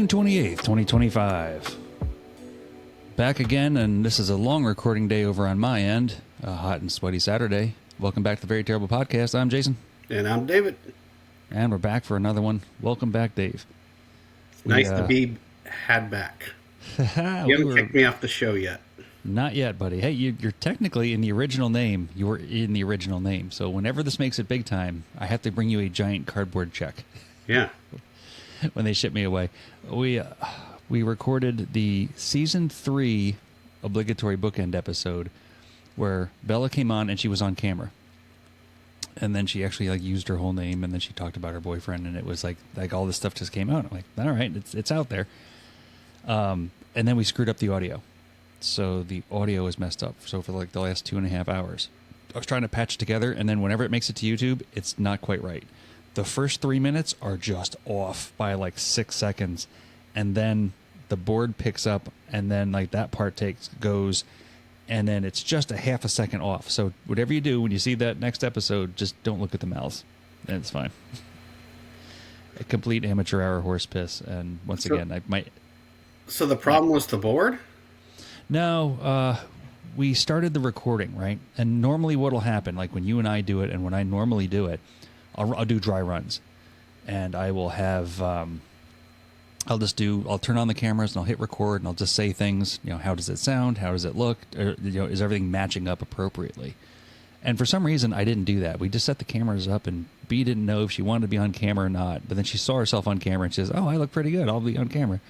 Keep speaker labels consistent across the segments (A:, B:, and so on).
A: 28th, 2025. Back again, and this is a long recording day over on my end. A hot and sweaty Saturday. Welcome back to the Very Terrible Podcast. I'm Jason.
B: And I'm David.
A: And we're back for another one. Welcome back, Dave.
B: It's nice to be had back. You haven't kicked me off the show yet.
A: Not yet, buddy. Hey, you're technically in the original name. You were in the original name. So whenever this makes it big time, I have to bring you a giant cardboard check.
B: Yeah.
A: When they ship me away. We recorded the season 3 obligatory bookend episode where Bella came on and she was on camera. And then she actually used her whole name, and then she talked about her boyfriend, and it was like all this stuff just came out. I'm like, all right, it's out there. And then we screwed up the audio. So the audio is messed up. So for the last 2.5 hours, I was trying to patch it together, and then whenever it makes it to YouTube, it's not quite right. The first 3 minutes are just off by 6 seconds, and then the board picks up, and then that part goes, and then it's just a half a second off. So whatever you do when you see that next episode, just don't look at the mouths, and it's fine. A complete amateur hour horse piss, and once again, I might.
B: So the problem was the board?
A: No, we started the recording, right? And normally what'll happen, when you and I do it, and when I normally do it, I'll do dry runs, and I will have, I'll turn on the cameras and I'll hit record and I'll just say things, how does it sound? How does it look? Is everything matching up appropriately? And for some reason, I didn't do that. We just set the cameras up, and B didn't know if she wanted to be on camera or not. But then she saw herself on camera and she says, oh, I look pretty good. I'll be on camera.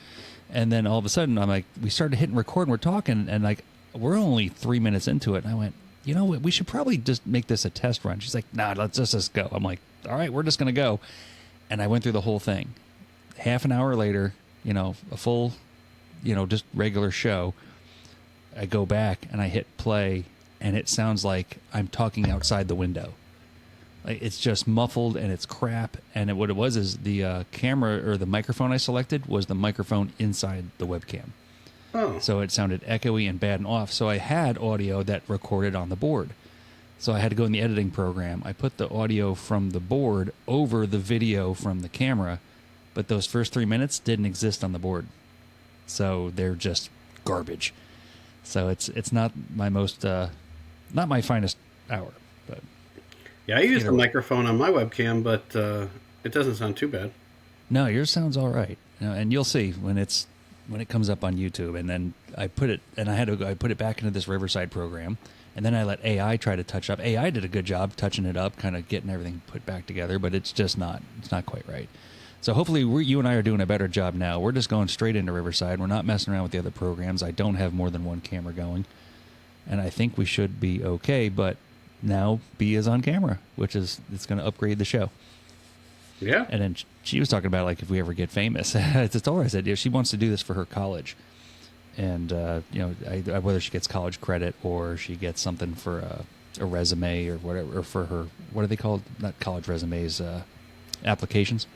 A: And then all of a sudden, we started hitting record and we're talking, and we're only 3 minutes into it. And I went, you know what? We should probably just make this a test run. She's like, nah, let's just go. I'm like, all right, we're just going to go. And I went through the whole thing. Half an hour later, a full, just regular show. I go back and I hit play, and it sounds like I'm talking outside the window. It's just muffled and it's crap. And what it was is the camera or the microphone I selected was the microphone inside the webcam.
B: Oh.
A: So it sounded echoey and bad and off. So I had audio that recorded on the board. So I had to go in the editing program. I put the audio from the board over the video from the camera, but those first 3 minutes didn't exist on the board. So they're just garbage. So it's not my most, not my finest hour. But
B: yeah, I use the microphone on my webcam, but it doesn't sound too bad.
A: No, yours sounds all right. And you'll see when it comes up on YouTube. And then I put it back into this Riverside program. And then I let AI try to touch up. AI did a good job touching it up, kind of getting everything put back together, but it's not quite right. So hopefully you and I are doing a better job now. We're just going straight into Riverside. We're not messing around with the other programs. I don't have more than one camera going. And I think we should be okay, but now B is on camera, it's going to upgrade the show.
B: Yeah.
A: And then she was talking about, if we ever get famous. I told her, I said, she wants to do this for her college. And, whether she gets college credit or she gets something for a resume or whatever, or for her, what are they called? Not college resumes, applications.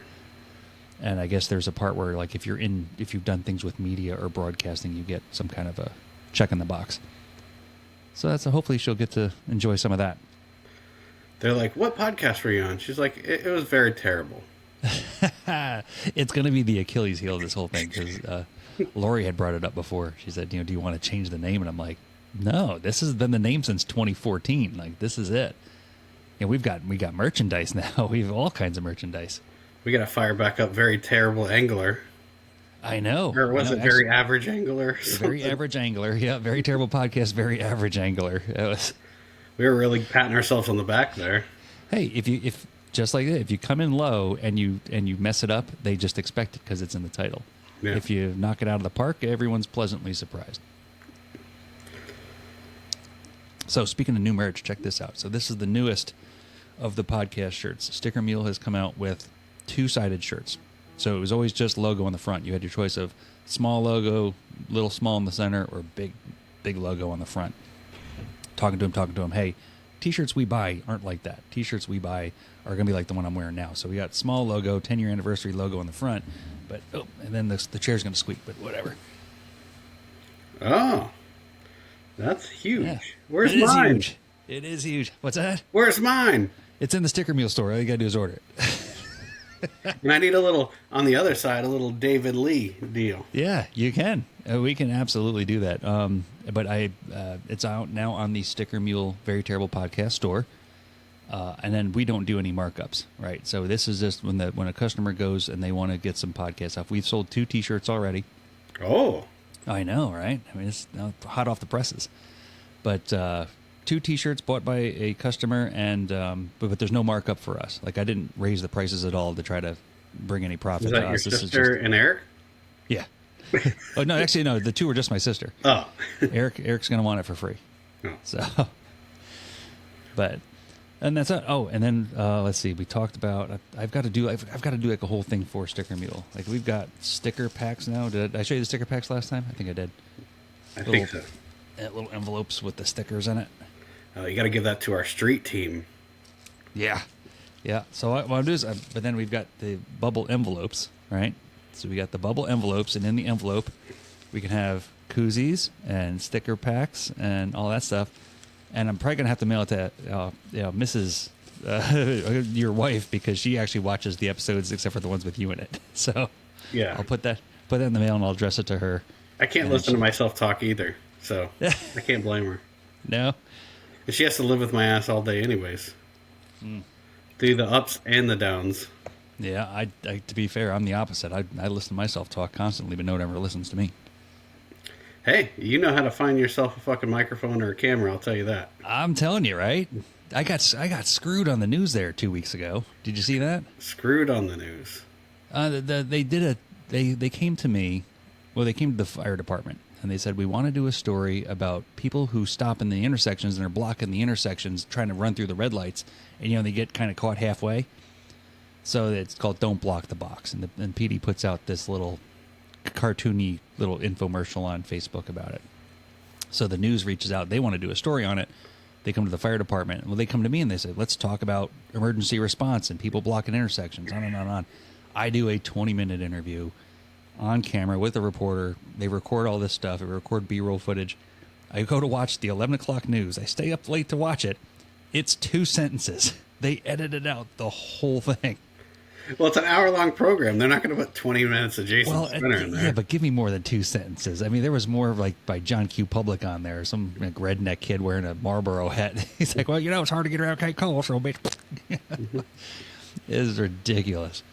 A: And I guess there's a part where, if you've done things with media or broadcasting, you get some kind of a check in the box. So hopefully she'll get to enjoy some of that.
B: They're like, what podcast were you on? She's like, it was very terrible.
A: It's going to be the Achilles heel of this whole thing, because Lori had brought it up before. She said, do you want to change the name? And I'm like, no, this has been the name since 2014. This is it. We got merchandise now. We have all kinds of merchandise.
B: We got to fire back up Very Terrible Angler.
A: I know.
B: Or was it Very Average Angler?
A: Very Average Angler. Yeah, Very Terrible Podcast, Very Average Angler.
B: We were really patting ourselves on the back there.
A: Hey, if just like that, if you come in low and you mess it up, they just expect it because it's in the title. Yeah. If you knock it out of the park, everyone's pleasantly surprised. So speaking of new merch, check this out. So this is the newest of the podcast shirts. Sticker Mule has come out with 2-sided shirts. So it was always just logo on the front. You had your choice of small logo, little small in the center, or big logo on the front. Talking to him, hey, T-shirts we buy aren't like that. T-shirts we buy are going to be like the one I'm wearing now. So we got small logo, 10-year anniversary logo on the front, but and then the chair's going to squeak, but whatever.
B: Oh, that's huge. Yeah. Where's
A: mine?
B: Is
A: huge. It is huge. What's that?
B: Where's mine?
A: It's in the Sticker Mule store. All you got to do is order it.
B: And I need on the other side, a little David Lee deal.
A: Yeah, you can. We can absolutely do that. But it's out now on the Sticker Mule Very Terrible Podcast store. And then we don't do any markups, right? So this is just when a customer goes and they want to get some podcast off. We've sold 2 T-shirts already.
B: Oh,
A: I know, right? I mean, it's hot off the presses. But 2 T-shirts bought by a customer, and but there's no markup for us. Like, I didn't raise the prices at all to try to bring any profit to us.
B: Is that your sister and Eric?
A: Yeah. Oh no, actually no. The 2 were just my sister.
B: Oh,
A: Eric's gonna want it for free.
B: Oh.
A: So, but. And that's it. Oh, and then let's see. We talked about I've got to do like a whole thing for Sticker Mule. Like, we've got sticker packs now. Did I show you the sticker packs last time? I think I did.
B: I think so.
A: Little envelopes with the stickers in it.
B: You got to give that to our street team.
A: Yeah, yeah. So what I'll do is, but then we've got the bubble envelopes, right? So we got the bubble envelopes, and in the envelope, we can have koozies and sticker packs and all that stuff. And I'm probably going to have to mail it to Mrs. Your wife, because she actually watches the episodes except for the ones with you in it. So
B: yeah,
A: I'll put that in the mail and I'll address it to her.
B: I can't listen to myself talk either, so I can't blame her.
A: No.
B: And she has to live with my ass all day anyways. Through the ups and the downs.
A: Yeah, I to be fair, I'm the opposite. I listen to myself talk constantly, but no one ever listens to me.
B: Hey, you know how to find yourself a fucking microphone or a camera, I'll tell you that. I'm
A: telling you, right? I got screwed on the news there 2 weeks ago. Did you see that?
B: Screwed on the news.
A: They came to me. Well, they came to the fire department, and they said, we want to do a story about people who stop in the intersections and are blocking the intersections trying to run through the red lights, and they get kind of caught halfway. So it's called Don't Block the Box, and PD puts out this little cartoony little infomercial on Facebook about it. So the news reaches out. They want to do a story on it. They come to the fire department. Well, they come to me and they say, let's talk about emergency response and people blocking intersections, on and on and on. I do a 20-minute interview on camera with a reporter. They record all this stuff. They record B-roll footage. I go to watch the 11 o'clock news. I stay up late to watch it. It's 2 sentences. They edited out the whole thing.
B: Well, it's an hour-long program. They're not going to put 20 minutes of Jason Spinner in there.
A: Yeah, but give me more than 2 sentences. I mean, there was more like by John Q. Public on there, some like redneck kid wearing a Marlboro hat. He's like, well, it's hard to get around Cape Coral, so bitch. It is ridiculous.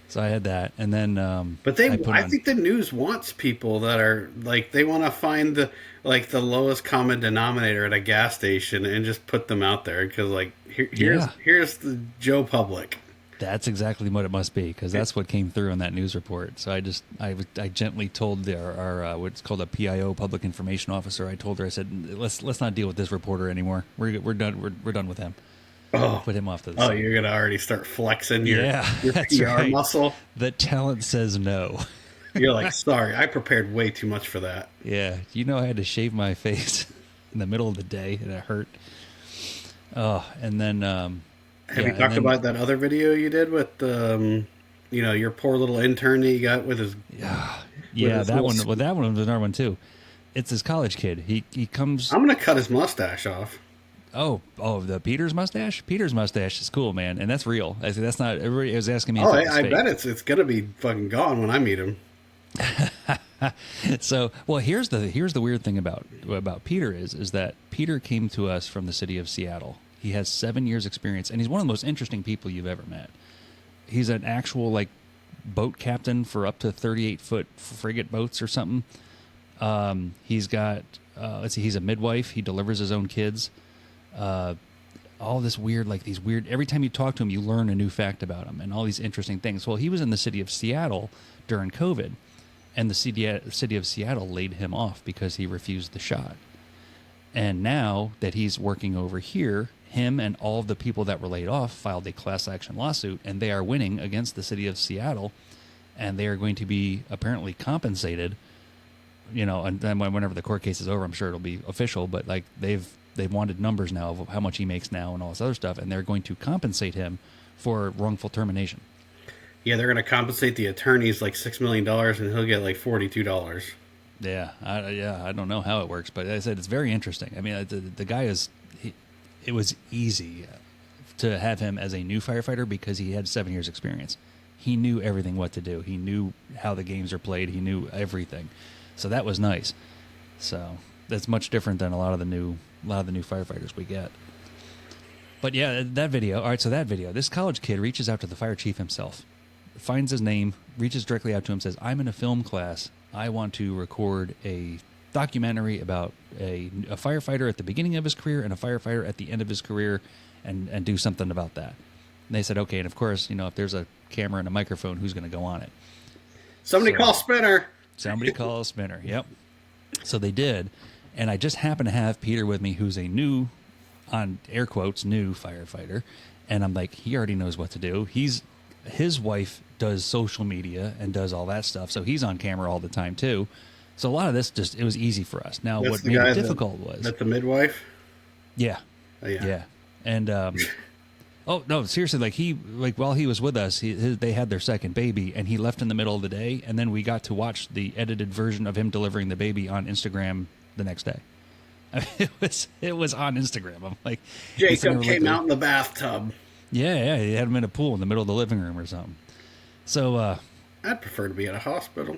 A: So I had that, and then
B: but I think the news wants people that are like, they want to find the lowest common denominator at a gas station and just put them out there, because like here's the Joe Public.
A: That's exactly what it must be, because that's what came through on that news report. So I gently told our what's called a PIO, public information officer. I told her, I said, let's not deal with this reporter anymore. We're done. We're done with him.
B: Oh,
A: put him off to the side.
B: You're gonna already start flexing your
A: that's
B: PR
A: right.
B: muscle.
A: The talent says no.
B: You're like, sorry, I prepared way too much for that.
A: Yeah, I had to shave my face in the middle of the day, and it hurt. Oh, and then.
B: Have you talked about that other video you did with your poor little intern that you got with his?
A: Yeah, that one. Well, that one was another one too. It's this college kid. He comes.
B: I'm gonna cut his mustache off.
A: Oh, the Peter's mustache. Peter's mustache is cool, man, and that's real. I said that's not. Everybody was asking me.
B: I bet it's gonna be fucking gone when I meet him.
A: So, well, here's the weird thing about Peter is that Peter came to us from the city of Seattle. He has 7 years experience, and he's one of the most interesting people you've ever met. He's an actual boat captain for up to 38-foot frigate boats or something. He's got he's a midwife. He delivers his own kids. All this weird, every time you talk to him, you learn a new fact about him and all these interesting things. Well, he was in the city of Seattle during COVID, and the city of Seattle laid him off because he refused the shot. And now that he's working over here, him and all of the people that were laid off filed a class action lawsuit, and they are winning against the city of Seattle, and they are going to be apparently compensated, and then whenever the court case is over, I'm sure it'll be official, but they've wanted numbers now of how much he makes now and all this other stuff, and they're going to compensate him for wrongful termination.
B: Yeah, they're going to compensate the attorneys $6 million, and he'll get $42.
A: Yeah, I don't know how it works, but as I said, it's very interesting. I mean, the guy is. It was easy to have him as a new firefighter because he had 7 years experience. he knew everything what to do. He knew how the games are played. He knew everything. So that was nice. So that's much different than a lot of the new firefighters we get. But yeah, that video. All right, so that video. This college kid reaches out to the fire chief himself, finds his name, reaches directly out to him, says, "I'm in a film class. I want to record a documentary about a firefighter at the beginning of his career and a firefighter at the end of his career, and do something about that." And they said, okay. And of course, if there's a camera and a microphone, who's going to go on it?
B: Somebody call Spinner.
A: Somebody call Spinner. Yep. So they did. And I just happen to have Peter with me, who's a new, on air quotes, new firefighter. And I'm like, he already knows what to do. His wife does social media and does all that stuff. So he's on camera all the time too. So a lot of this it was easy for us. Now, what made it difficult was...
B: That's the midwife?
A: Yeah.
B: Oh, yeah.
A: Yeah. And, oh, no, seriously, while he was with us, they had their second baby, and he left in the middle of the day, and then we got to watch the edited version of him delivering the baby on Instagram the next day. I mean, it was on Instagram. I'm like...
B: Jacob came out in the bathtub.
A: Yeah, he had him in a pool in the middle of the living room or something. So,
B: I'd prefer to be at a hospital.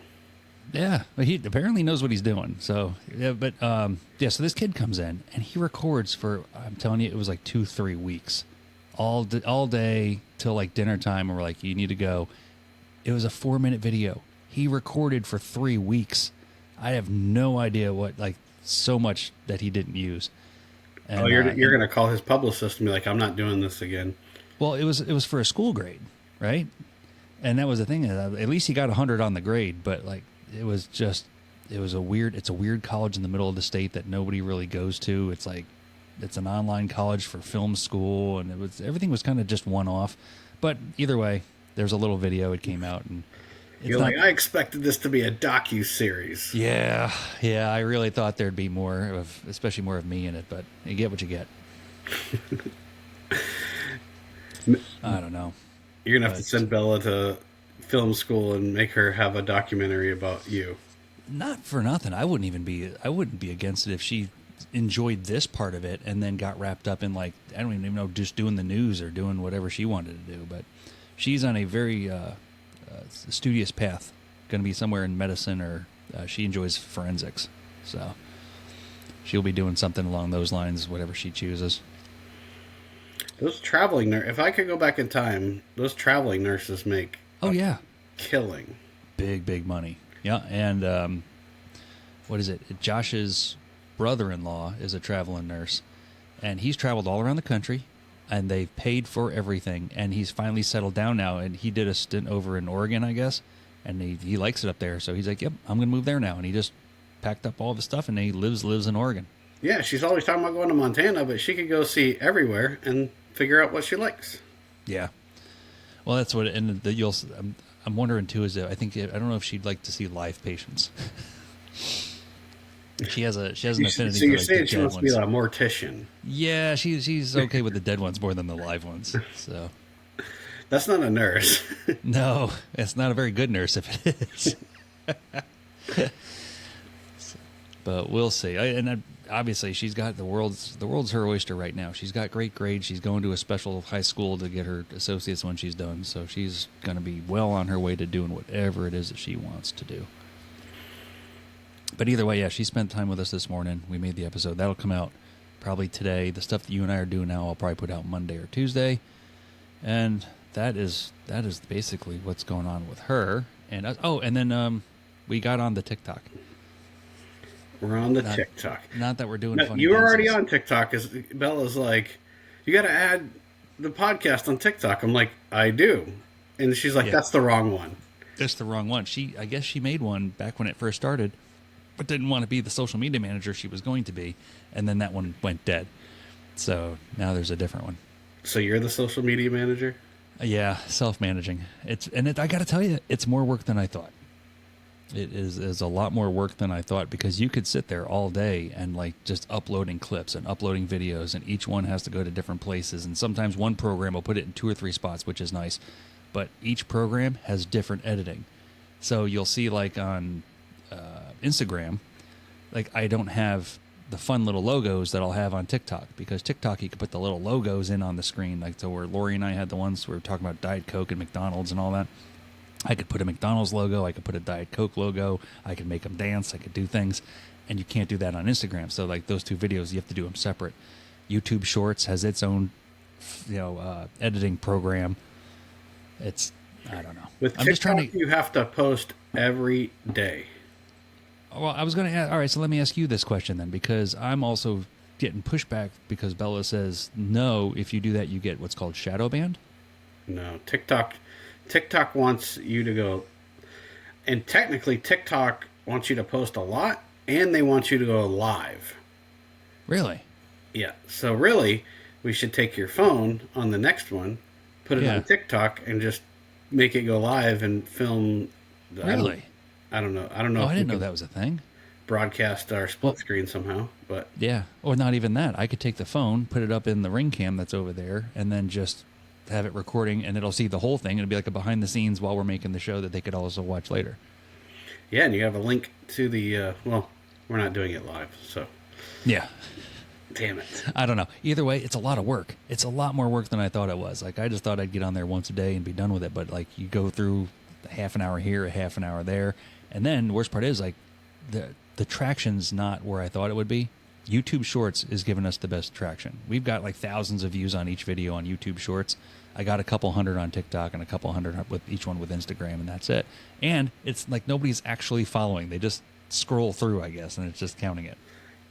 A: Yeah, but he apparently knows what he's doing. So, yeah, but, so this kid comes in, and he records for, I'm telling you, it was like 2-3 weeks. All day till like dinner time, and we're like, you need to go. It was a 4-minute video. He recorded for 3 weeks. I have no idea so much that he didn't use. And,
B: you're going to call his publicist and be like, I'm not doing this again.
A: Well, it was for a school grade, right? And that was the thing. At least he got 100 on the grade, but it's a weird college in the middle of the state that nobody really goes to. It's an online college for film school, and everything was kind of just one off. But either way, there's a little video. It came out, and
B: I expected this to be a docu-series.
A: Yeah. I really thought there'd be especially more of me in it, but you get what you get. I don't know.
B: You're gonna have to send Bella to film school and make her have a documentary about you.
A: Not for nothing. I wouldn't be against it if she enjoyed this part of it and then got wrapped up in I don't even know, just doing the news or doing whatever she wanted to do. But she's on a very studious path. Going to be somewhere in medicine, or she enjoys forensics. So she'll be doing something along those lines, whatever she chooses.
B: Those traveling nurses, if I could go back in time, those traveling nurses make killing.
A: Big money. Yeah, and what is it? Josh's brother-in-law is a traveling nurse, and he's traveled all around the country, and they've paid for everything, and he's finally settled down now, and he did a stint over in Oregon, I guess, and he likes it up there, so he's like, yep, I'm going to move there now, and he just packed up all of his stuff, and he lives in Oregon.
B: Yeah, she's always talking about going to Montana, but she could go see everywhere and figure out what she likes.
A: Yeah. Well, that's what, and I'm wondering too, I don't know if she'd like to see live patients. She has an affinity for
B: So you're saying she
A: wants
B: to be a mortician?
A: Yeah, she's okay with the dead ones more than the live ones. So
B: that's not a nurse.
A: No, it's not a very good nurse if it is. But we'll see. Obviously, she's got the world's her oyster right now. She's got great grades. She's going to a special high school to get her associates when she's done. So she's going to be well on her way to doing whatever it is that she wants to do. But either way, yeah, she spent time with us this morning. We made the episode. That'll come out probably today. The stuff that you and I are doing now, I'll probably put out Monday or Tuesday. And that is basically what's going on with her. And and then we got on the TikTok.
B: We're on the TikTok.
A: Not that we're doing funny
B: you were
A: dances.
B: already on TikTok, because Bella's like, you got to add the podcast on TikTok. I'm like, I do. And she's like, that's the wrong one.
A: That's the wrong one. I guess she made one back when it first started, but didn't want to be the social media manager she was going to be. And then that one went dead. So now there's a different one.
B: So you're the social media manager?
A: Yeah, self-managing. I got to tell you, it's more work than I thought. It is a lot more work than I thought, because you could sit there all day and just uploading clips and uploading videos, and each one has to go to different places. And sometimes one program will put it in 2 or 3 spots, which is nice. But each program has different editing. So you'll see on Instagram, I don't have the fun little logos that I'll have on TikTok, because TikTok, you can put the little logos in on the screen. So where Lori and I had the ones where we were talking about Diet Coke and McDonald's and all that. I could put a McDonald's logo, I could put a Diet Coke logo, I could make them dance, I could do things, and you can't do that on Instagram. So like those two videos, you have to do them separate. YouTube Shorts has its own, editing program. It's, I don't know.
B: With TikTok, I'm just trying to, you have to post every day.
A: Well, I was going to ask, all right, so let me ask you this question then, because I'm also getting pushback because Bella says, no, if you do that, you get what's called shadow banned.
B: No, TikTok wants you to go, and technically TikTok wants you to post a lot, and they want you to go live.
A: Really?
B: Yeah. So really, we should take your phone on the next one, put it on TikTok, and just make it go live and film.
A: Really?
B: I don't know.
A: Oh, I didn't know that was a thing.
B: Broadcast our split screen somehow, but
A: yeah, or not even that. I could take the phone, put it up in the ring cam that's over there, and then just have it recording, and it'll see the whole thing. It'll be like a behind the scenes while we're making the show that they could also watch later.
B: Yeah, and you have a link to the. Well, we're not doing it live, so
A: yeah.
B: Damn it.
A: I don't know. Either way, it's a lot of work. It's a lot more work than I thought it was. Like, I just thought I'd get on there once a day and be done with it. But, like, you go through a half an hour here, a half an hour there. And then the worst part is, like, the traction's not where I thought it would be. YouTube Shorts is giving us the best traction. We've got, like, thousands of views on each video on YouTube Shorts. I got a couple hundred on TikTok and a couple hundred with each one with Instagram, and that's it. And it's like nobody's actually following. They just scroll through, I guess, and it's just counting it.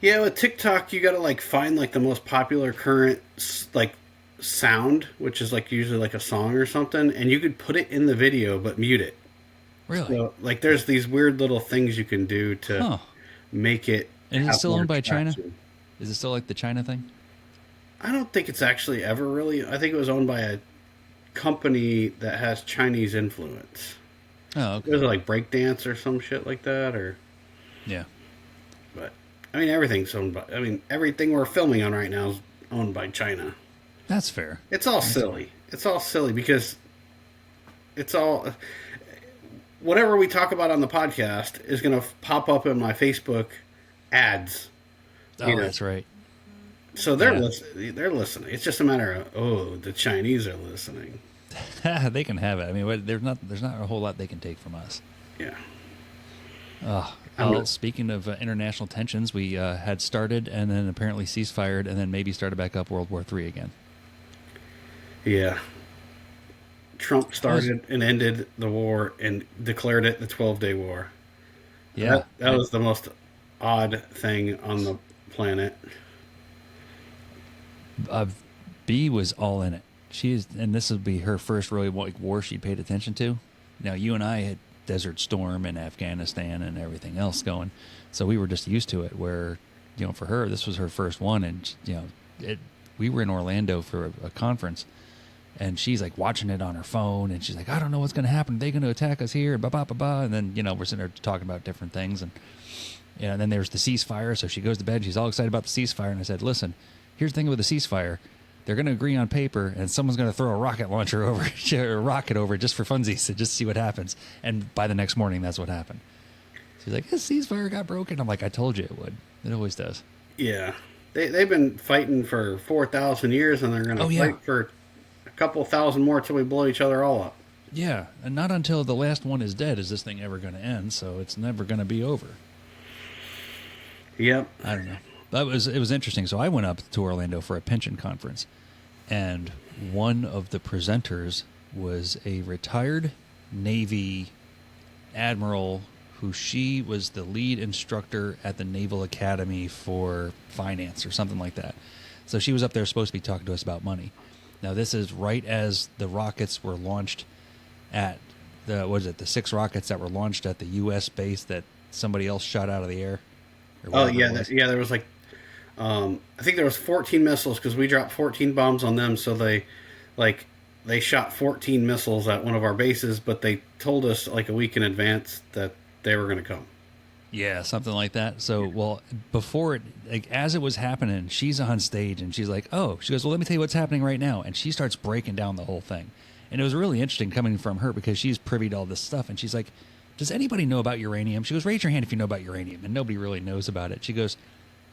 B: Yeah, with TikTok, you got to like find like the most popular current like sound, which is like usually like a song or something, and you could put it in the video but mute it.
A: Really? So,
B: like, there's these weird little things you can do to make it.
A: And is it still owned by China? Is it still like the China thing?
B: I don't think it's actually ever really. I think it was owned by a company that has Chinese influence.
A: Oh, okay.
B: Was it like breakdance or some shit like that, or?
A: Yeah.
B: But I mean, everything's owned by. I mean, everything we're filming on right now is owned by China.
A: That's fair.
B: It's all silly. It's all silly because it's all. Whatever we talk about on the podcast is going to pop up in my Facebook ads.
A: Oh, that's right.
B: So they're they're listening. It's just a matter of the Chinese are listening.
A: They can have it. I mean, there's not a whole lot they can take from us.
B: Yeah.
A: Well, speaking of international tensions, we had started and then apparently ceasefired and then maybe started back up World War III again.
B: Yeah. Trump started and ended the war and declared it the 12-day war.
A: Yeah.
B: That was the most odd thing on the planet.
A: B was all in it. And this would be her first really war she paid attention to. Now, you and I had Desert Storm in Afghanistan and everything else going, so we were just used to it. Where, for her, this was her first one, and we were in Orlando for a conference, and she's like watching it on her phone, and she's like, I don't know what's going to happen. Are they going to attack us here? Blah blah blah blah. And then we're sitting there talking about different things, and and then there's the ceasefire. So she goes to bed. She's all excited about the ceasefire, and I said, listen, here's the thing with the ceasefire. They're going to agree on paper, and someone's going to throw a rocket launcher over, a rocket over just for funsies to just see what happens. And by the next morning, that's what happened. She's like, this ceasefire got broken. I'm like, I told you it would. It always does.
B: Yeah. They've been fighting for 4,000 years, and they're going to fight for a couple thousand more till we blow each other all up.
A: Yeah, and not until the last one is dead is this thing ever going to end, so it's never going to be over.
B: Yep.
A: I don't know. It was interesting. So I went up to Orlando for a pension conference, and one of the presenters was a retired Navy admiral she was the lead instructor at the Naval Academy for finance or something like that. So she was up there supposed to be talking to us about money. Now this is right as the rockets were launched at the 6 rockets that were launched at the U.S. base that somebody else shot out of the air.
B: Oh yeah, there was like. I think there was 14 missiles because we dropped 14 bombs on them. So they shot 14 missiles at one of our bases, but they told us like a week in advance that they were going to come.
A: Yeah, something like that. So, well, before it, like as it was happening, she's on stage and she's like, "Oh," she goes, "Well, let me tell you what's happening right now," and she starts breaking down the whole thing. And it was really interesting coming from her because she's privy to all this stuff, and she's like, "Does anybody know about uranium?" She goes, "Raise your hand if you know about uranium," and nobody really knows about it. She goes.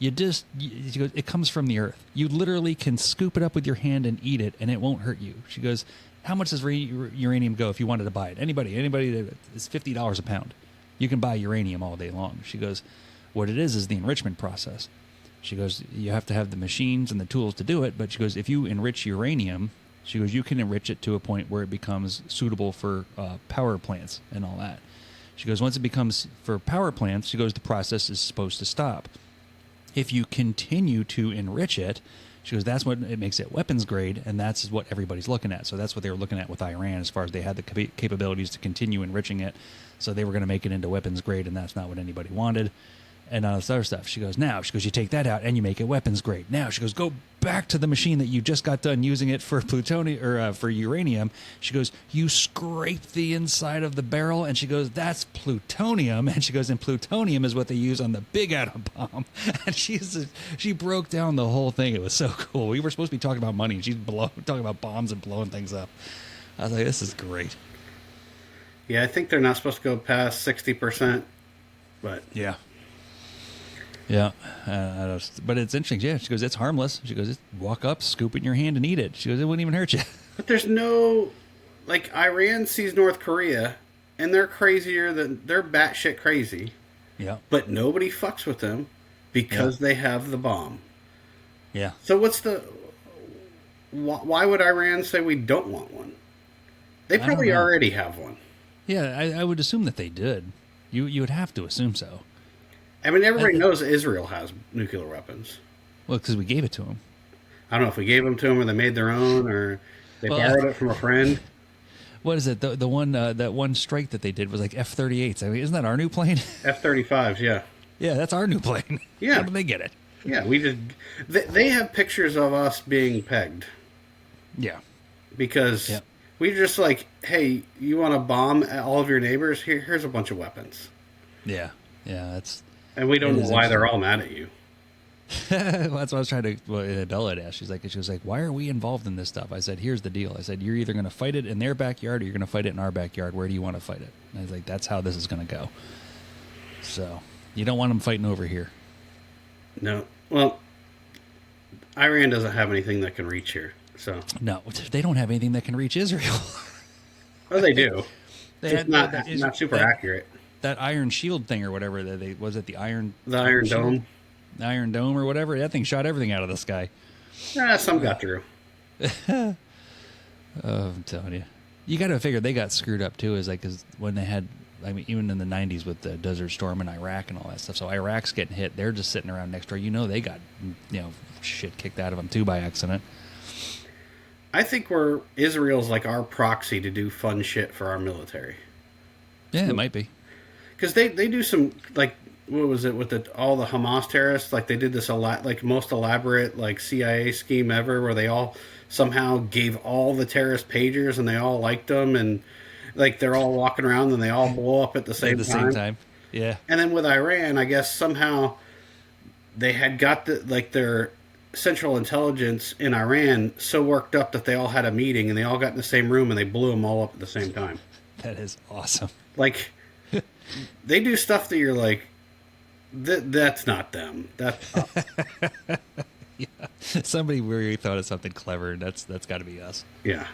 A: She goes, it comes from the earth. You literally can scoop it up with your hand and eat it, and it won't hurt you. She goes, How much does uranium go if you wanted to buy it? Anybody that is $50 a pound. You can buy uranium all day long. She goes, what it is the enrichment process. She goes, you have to have the machines and the tools to do it, but she goes, if you enrich uranium, she goes, you can enrich it to a point where it becomes suitable for power plants and all that. She goes, once it becomes for power plants, she goes, the process is supposed to stop. If you continue to enrich it, she goes, that's what it makes it weapons grade, and that's what everybody's looking at. So that's what they were looking at with Iran as far as they had the capabilities to continue enriching it. So they were going to make it into weapons grade, and that's not what anybody wanted. And all this other stuff. She goes, you take that out and you make it weapons grade. Now, she goes, go back to the machine that you just got done using it for plutonium or for uranium. She goes, you scrape the inside of the barrel, and she goes, that's plutonium. And she goes, and plutonium is what they use on the big atom bomb. And she broke down the whole thing. It was so cool. We were supposed to be talking about money, and she's talking about bombs and blowing things up. I was like, this is great.
B: Yeah, I think they're not supposed to go past 60%, but
A: yeah. Yeah, but it's interesting. Yeah, she goes, it's harmless. She goes, walk up, scoop it in your hand, and eat it. She goes, it wouldn't even hurt you.
B: But there's no, like, Iran sees North Korea, and they're batshit crazy.
A: Yeah.
B: But nobody fucks with them because they have the bomb.
A: Yeah.
B: So why would Iran say we don't want one? They probably already have one.
A: Yeah, I would assume that they did. You would have to assume so.
B: I mean, everybody knows Israel has nuclear weapons.
A: Well, because we gave it to them.
B: I don't know if we gave them to them or they made their own or they borrowed it from a friend.
A: What is it? The one that one strike that they did was like F-38s. I mean, isn't that our new plane?
B: F-35s, yeah.
A: Yeah, that's our new plane.
B: Yeah.
A: How did they get it?
B: Yeah, they have pictures of us being pegged.
A: Yeah.
B: Because we just like, hey, you want to bomb all of your neighbors? Here's a bunch of weapons.
A: Yeah. Yeah, that's...
B: And we don't know why they're all mad at you.
A: Well, that's what I was trying to... Well, Bella had asked. She was like, why are we involved in this stuff? I said, here's the deal. I said, you're either going to fight it in their backyard or you're going to fight it in our backyard. Where do you want to fight it? And I was like, that's how this is going to go. So, you don't want them fighting over here.
B: No. Well, Iran doesn't have anything that can reach here. So
A: no, they don't have anything that can reach Israel.
B: Oh, they do.
A: It's
B: not super accurate.
A: That Iron Shield thing or whatever, the Iron
B: Dome?
A: The Iron Dome or whatever, that thing shot everything out of the sky.
B: Some got through.
A: Oh, I'm telling you. You got to figure they got screwed up too, because when they had, I mean, even in the 90s with the Desert Storm in Iraq and all that stuff. So Iraq's getting hit. They're just sitting around next door. They got, shit kicked out of them too by accident.
B: I think Israel's like our proxy to do fun shit for our military.
A: Yeah, it might be.
B: Because they do some, like, what was it, with all the Hamas terrorists? Like, they did this most elaborate, like, CIA scheme ever where they all somehow gave all the terrorist pagers and they all liked them. And, like, they're all walking around and they all blow up at the same time.
A: Yeah.
B: And then with Iran, I guess somehow they had got their Central Intelligence in Iran so worked up that they all had a meeting and they all got in the same room and they blew them all up at the same time.
A: That is awesome.
B: Like, they do stuff that you're like, that's not them. That's us.
A: Yeah. Somebody really thought of something clever. That's got to be us.
B: Yeah.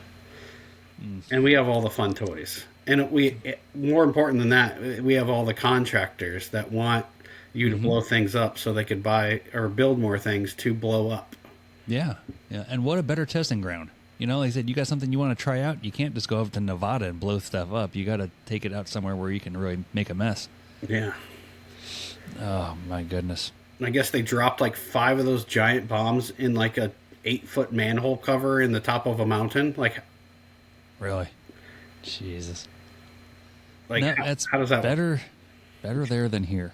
B: And we have all the fun toys. And more important than that, we have all the contractors that want you to blow things up so they could buy or build more things to blow up.
A: Yeah. Yeah. And what a better testing ground. Like I said, you got something you want to try out, you can't just go up to Nevada and blow stuff up. You got to take it out somewhere where you can really make a mess.
B: Yeah.
A: Oh, my goodness.
B: I guess they dropped like 5 of those giant bombs in like a 8-foot manhole cover in the top of a mountain. Like,
A: really? Jesus.
B: Like,
A: no,
B: how does that
A: better there than here.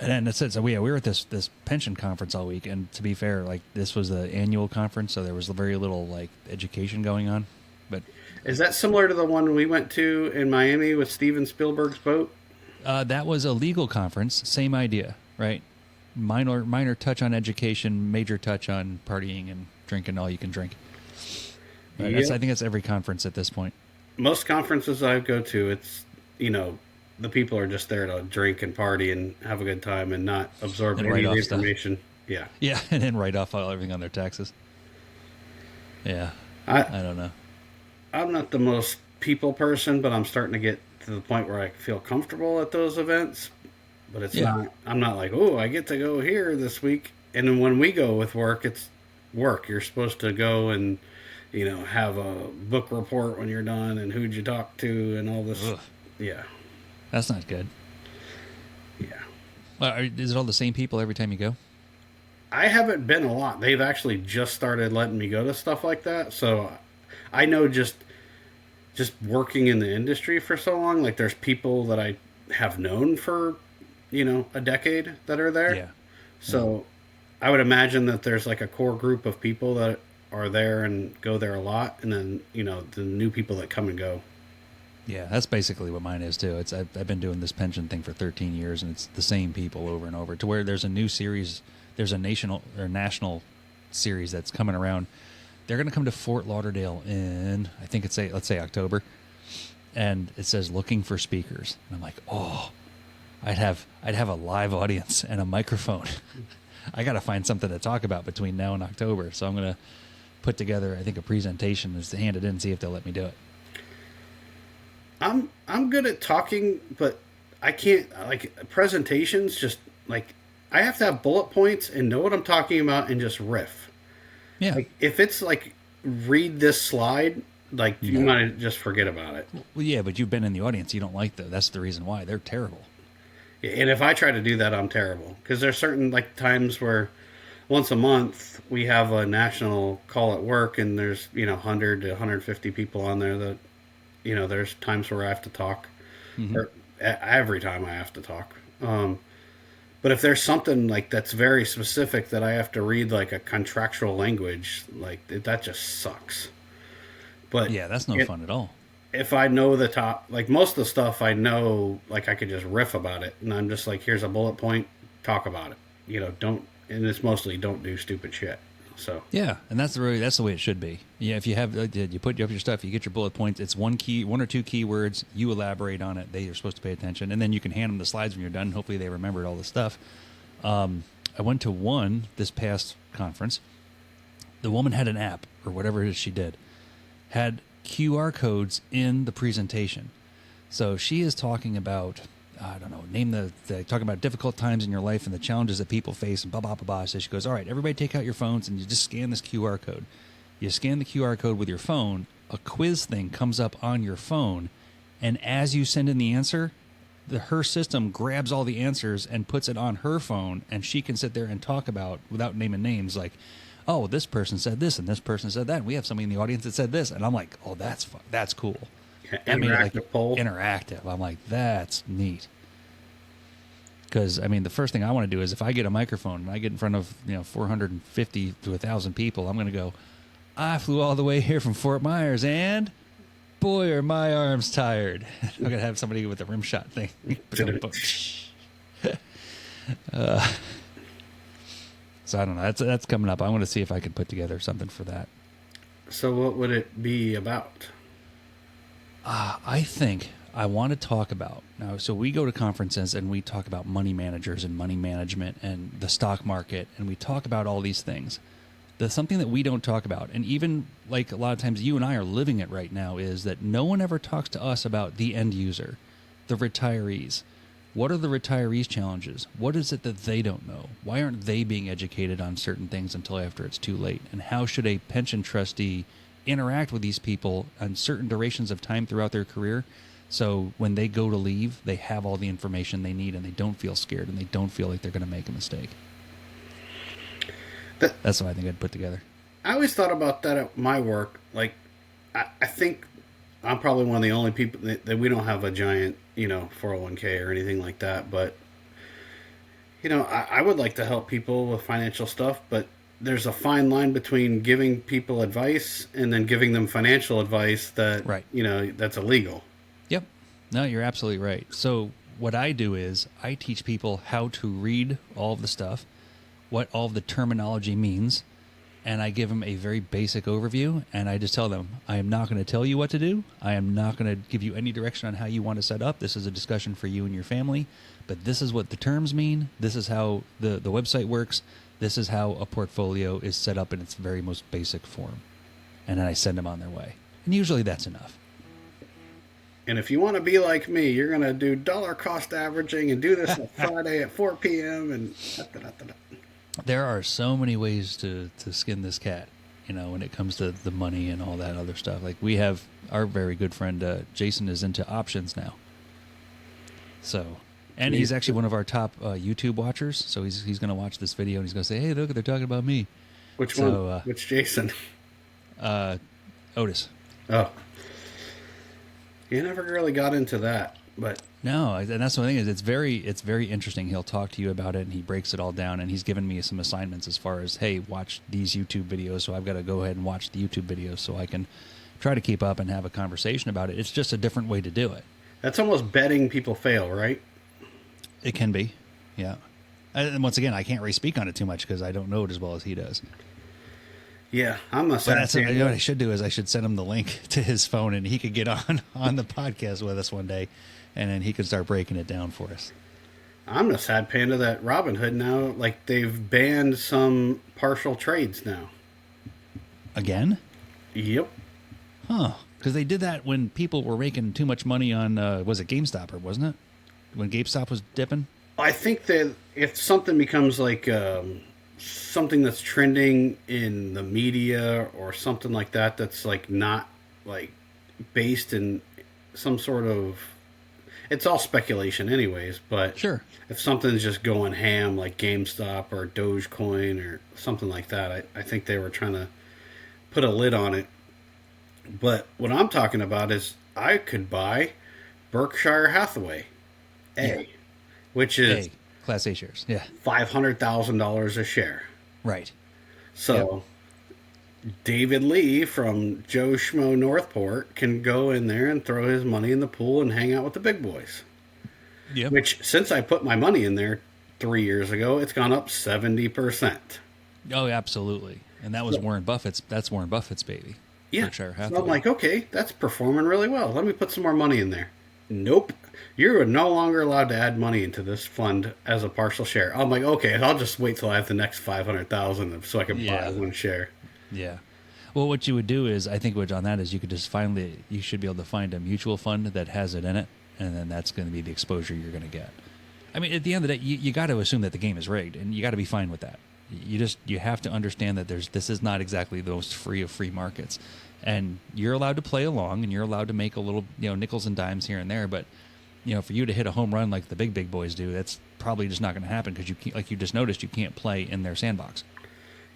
A: And that's it. So we were at this pension conference all week, and to be fair, like, this was the annual conference, so there was very little like education going on. But
B: is that similar to the one we went to in Miami with Steven Spielberg's boat?
A: That was a legal conference. Same idea, right? Minor touch on education, major touch on partying and drinking all you can drink. Right? I think that's every conference at this point.
B: Most conferences I go to, it's the people are just there to drink and party and have a good time and not absorb any of the information.
A: Yeah. Yeah, and then write off everything on their taxes. Yeah.
B: I
A: I don't know.
B: I'm not the most people person, but I'm starting to get to the point where I feel comfortable at those events. But it's
A: Yeah.
B: not. I'm not like, oh, I get to go here this week. And then when we go with work, it's work. You're supposed to go and have a book report when you're done and who'd you talk to and all this.
A: Ugh.
B: Yeah,
A: That's not good.
B: yeah.
A: Well, is it all the same people every time you go?
B: I haven't been a lot. They've actually just started letting me go to stuff like that. So I know just working in the industry for so long, like there's people that I have known for a decade that are there.
A: Yeah.
B: So I would imagine that there's like a core group of people that are there and go there a lot, and then the new people that come and go.
A: Yeah, that's basically what mine is too. I've been doing this pension thing for 13 years, and it's the same people over and over. To where there's a new series, there's a national series that's coming around. They're going to come to Fort Lauderdale in, I think let's say October, and it says looking for speakers. And I'm like, oh, I'd have a live audience and a microphone. I got to find something to talk about between now and October. So I'm going to put together, I think, a presentation is to hand it in and see if they'll let me do it.
B: I'm good at talking, but I can't like presentations. Just like I have to have bullet points and know what I'm talking about and just riff.
A: Yeah.
B: Like if it's like read this slide, like you might just forget about it.
A: Well, yeah, but you've been in the audience. You don't like them. That's the reason why. They're terrible.
B: And if I try to do that, I'm terrible because there's certain like times where once a month we have a national call at work, and there's 100 to 150 people on there that there's times where I have to talk, or every time I have to talk. But if there's something like that's very specific that I have to read like a contractual language, like that just sucks. But
A: yeah, that's no fun at all.
B: If I know the top, like most of the stuff I know, like I could just riff about it, and I'm just like, here's a bullet point, talk about it. Don't, and it's mostly don't do stupid shit. So
A: yeah, and that's the way it should be. Yeah, if you have you put up your stuff, you get your bullet points. It's one or two keywords. You elaborate on it. They are supposed to pay attention, and then you can hand them the slides when you're done. Hopefully, they remembered all the stuff. I went to one this past conference. The woman had an app or whatever it is she did, had QR codes in the presentation. So she is talking about, I don't know, talking about difficult times in your life and the challenges that people face and blah, blah, blah, blah. So she goes, all right, everybody take out your phones and you just scan this QR code. You scan the QR code with your phone, a quiz thing comes up on your phone, and as you send in the answer, her system grabs all the answers and puts it on her phone, and she can sit there and talk about, without naming names, like, oh, this person said this and this person said that, and we have somebody in the audience that said this. And I'm like, oh, that's cool.
B: interactive poll.
A: Interactive. I'm like, that's neat. Because, I mean, the first thing I want to do is if I get a microphone and I get in front of, 450 to 1,000 people, I'm going to go, I flew all the way here from Fort Myers, and boy, are my arms tired. I'm going to have somebody with a rim shot thing. So I don't know. That's coming up. I want to see if I could put together something for that.
B: So what would it be about?
A: I think I want to talk about now. So we go to conferences and we talk about money managers and money management and the stock market, and we talk about all these things. There's something that we don't talk about, and even like a lot of times you and I are living it right now, is that no one ever talks to us about the end user, the retirees. What are the retirees' challenges? What is it that they don't know? Why aren't they being educated on certain things until after it's too late? And how should a pension trustee interact with these people on certain durations of time throughout their career, so when they go to leave, they have all the information they need and they don't feel scared and they don't feel like they're going to make a mistake? That's what I think I'd put together.
B: I always thought about that at my work. Like, I think I'm probably one of the only people that we don't have a giant, 401k or anything like that. But, I would like to help people with financial stuff, but there's a fine line between giving people advice and then giving them financial advice that,
A: right.
B: That's illegal.
A: Yep. No, you're absolutely right. So what I do is I teach people how to read all of the stuff, what all of the terminology means, and I give them a very basic overview, and I just tell them, I am not going to tell you what to do. I am not going to give you any direction on how you want to set up. This is a discussion for you and your family, but this is what the terms mean. This is how the website works. This is how a portfolio is set up in its very most basic form. and then I send them on their way. And usually that's enough.
B: And if you want to be like me, you're going to do dollar cost averaging and do this on Friday at 4 p.m. and
A: There are so many ways to skin this cat, when it comes to the money and all that other stuff. Like we have our very good friend, Jason is into options now. So, and he's actually one of our top YouTube watchers. So he's going to watch this video and he's going to say, "Hey, look, they're talking about me."
B: Which one? Which Jason?
A: Otis.
B: Oh. You never really got into that, but
A: no, and that's the thing is it's very interesting. He'll talk to you about it and he breaks it all down, and he's given me some assignments as far as, hey, watch these YouTube videos. So I've got to go ahead and watch the YouTube videos so I can try to keep up and have a conversation about it. It's just a different way to do it.
B: That's almost betting people fail, right?
A: It can be, yeah. And once again, I can't really speak on it too much because I don't know it as well as he does.
B: Yeah, I'm a sad
A: what I should do is I should send him the link to his phone and he could get on the podcast with us one day, and then he could start breaking it down for us.
B: I'm a sad panda that Robinhood now, like they've banned some partial trades now.
A: Again?
B: Yep.
A: Huh. Because they did that when people were making too much money on, was it GameStop, or wasn't it? When GameStop was dipping?
B: I think that if something becomes like something that's trending in the media or something like that, that's like not like based in some sort of, it's all speculation anyways, but
A: sure,
B: if something's just going ham like GameStop or Dogecoin or something like that, I think they were trying to put a lid on it. But what I'm talking about is I could buy Berkshire Hathaway which is
A: Class A shares, yeah,
B: $500,000 a share.
A: Right.
B: So David Lee from Joe Schmo Northport can go in there and throw his money in the pool and hang out with the big boys.
A: Yep.
B: Which, since I put my money in there 3 years ago, it's gone up 70%.
A: Oh, absolutely. And that was Warren Buffett's. That's Warren Buffett's baby.
B: Yeah. So I'm like, okay, that's performing really well. Let me put some more money in there. Nope. You're no longer allowed to add money into this fund as a partial share. I'm like, okay, I'll just wait till I have the next 500,000 so I can buy one share.
A: Yeah. Well, what you would do is, I think on that is you could just you should be able to find a mutual fund that has it in it, and then that's going to be the exposure you're going to get. I mean, at the end of the day, you got to assume that the game is rigged, and you got to be fine with that. You have to understand that this is not exactly the most free of free markets, and you're allowed to play along, and you're allowed to make a little, nickels and dimes here and there, but for you to hit a home run like the big boys do, that's probably just not going to happen because like you just noticed, you can't play in their sandbox.